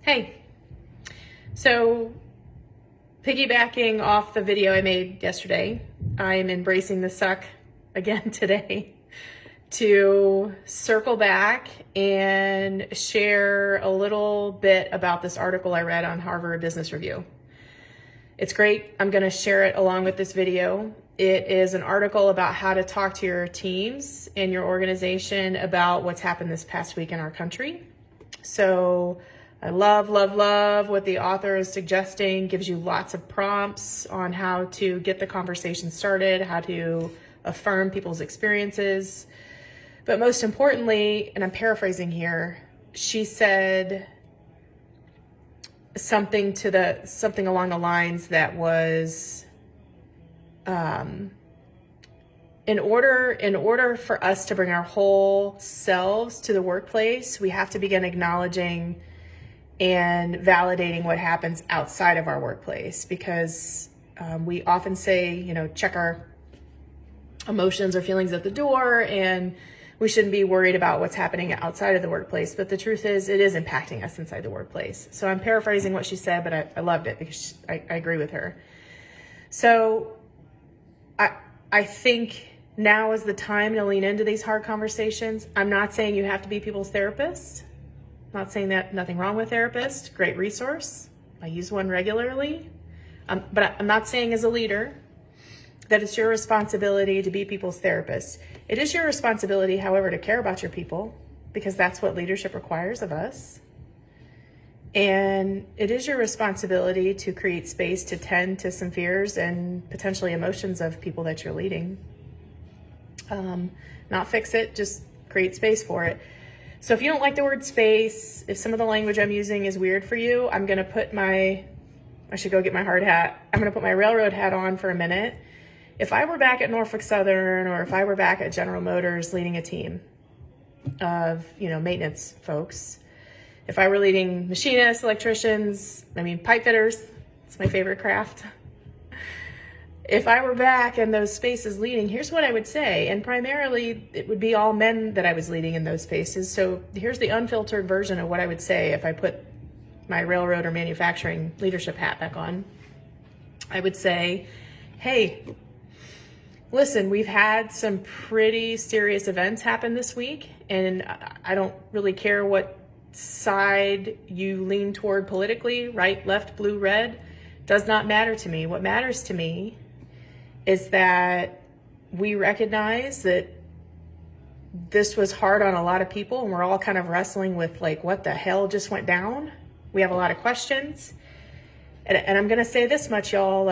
Hey, so piggybacking off the video I made yesterday, I'm embracing the suck again today to circle back and share a little bit about this article I read on Harvard Business Review. It's great. I'm going to share it along with this video. It is an article about how to talk to your teams and your organization about what's happened this past week in our country. So I love what the author is suggesting, gives you lots of prompts on how to get the conversation started, how to affirm people's experiences. But most importantly, and I'm paraphrasing here, she said something along the lines that was, in order for us to bring our whole selves to the workplace, we have to begin acknowledging and validating what happens outside of our workplace, because we often say, check our emotions or feelings at the door, and we shouldn't be worried about what's happening outside of the workplace. But the truth is, it is impacting us inside the workplace. So I'm paraphrasing what she said, but I loved it because I agree with her. So I think now is the time to lean into these hard conversations. I'm not saying you have to be people's therapist. I'm not saying that, nothing wrong with therapists, great resource. I use one regularly. But I'm not saying as a leader that it's your responsibility to be people's therapist. It is your responsibility, however, to care about your people, because that's what leadership requires of us. And it is your responsibility to create space to tend to some fears and potentially emotions of people that you're leading. Not fix it, just create space for it. So if you don't like the word space, if some of the language I'm using is weird for you, I should go get my hard hat. I'm gonna put my railroad hat on for a minute. If I were back at Norfolk Southern, or if I were back at General Motors leading a team of, maintenance folks, if I were leading machinists, electricians, pipe fitters, it's my favorite craft. If I were back in those spaces leading, here's what I would say. And primarily, it would be all men that I was leading in those spaces. So here's the unfiltered version of what I would say if I put my railroad or manufacturing leadership hat back on. I would say, hey, listen, we've had some pretty serious events happen this week, and I don't really care what side you lean toward politically, right, left, blue, red, does not matter to me. What matters to me is that we recognize that this was hard on a lot of people, and we're all kind of wrestling with what the hell just went down. We have a lot of questions. And I'm going to say this much, y'all,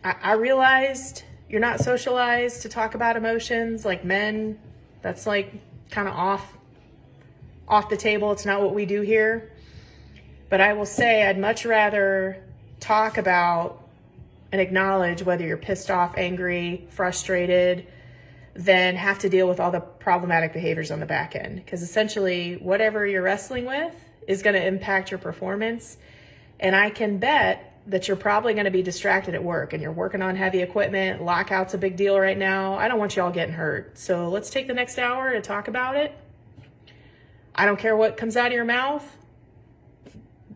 I realized you're not socialized to talk about emotions like men. That's kind of off the table. It's not what we do here. But I will say I'd much rather talk about and acknowledge whether you're pissed off, angry, frustrated, than have to deal with all the problematic behaviors on the back end. Because essentially, whatever you're wrestling with is going to impact your performance. And I can bet that you're probably going to be distracted at work, and you're working on heavy equipment. Lockout's a big deal right now. I don't want you all getting hurt. So let's take the next hour to talk about it. I don't care what comes out of your mouth.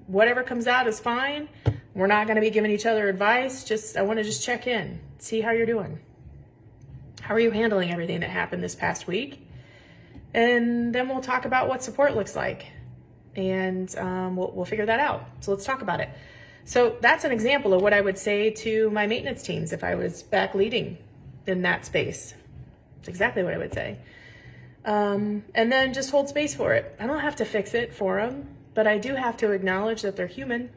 Whatever comes out is fine. We're not going to be giving each other advice. I want to check in, see how you're doing. How are you handling everything that happened this past week? And then we'll talk about what support looks like. And we'll figure that out. So let's talk about it. So that's an example of what I would say to my maintenance teams if I was back leading in that space. It's exactly what I would say. And then just hold space for it. I don't have to fix it for them, but I do have to acknowledge that they're human.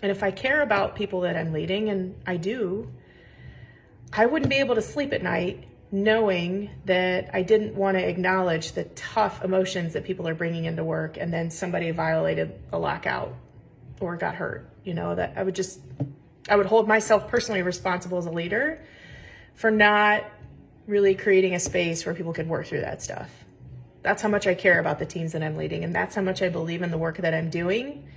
And if I care about people that I'm leading, and I do, I wouldn't be able to sleep at night knowing that I didn't want to acknowledge the tough emotions that people are bringing into work, and then somebody violated a lockout or got hurt. That I would hold myself personally responsible as a leader for not really creating a space where people could work through that stuff. That's how much I care about the teams that I'm leading, and that's how much I believe in the work that I'm doing,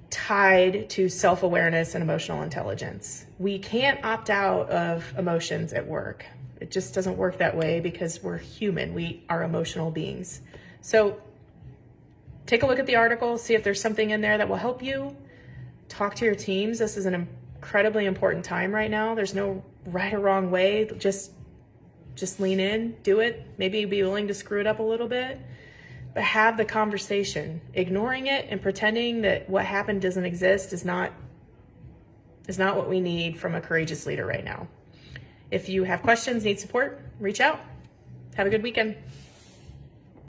tied to self-awareness and emotional intelligence. We can't opt out of emotions at work. It just doesn't work that way because we're human. We are emotional beings. So take a look at the article, see if there's something in there that will help you. Talk to your teams. This is an incredibly important time right now. There's no right or wrong way. Just lean in, do it. Maybe be willing to screw it up a little bit, but have the conversation. Ignoring it and pretending that what happened doesn't exist is not what we need from a courageous leader right now. If you have questions, need support, reach out. Have a good weekend.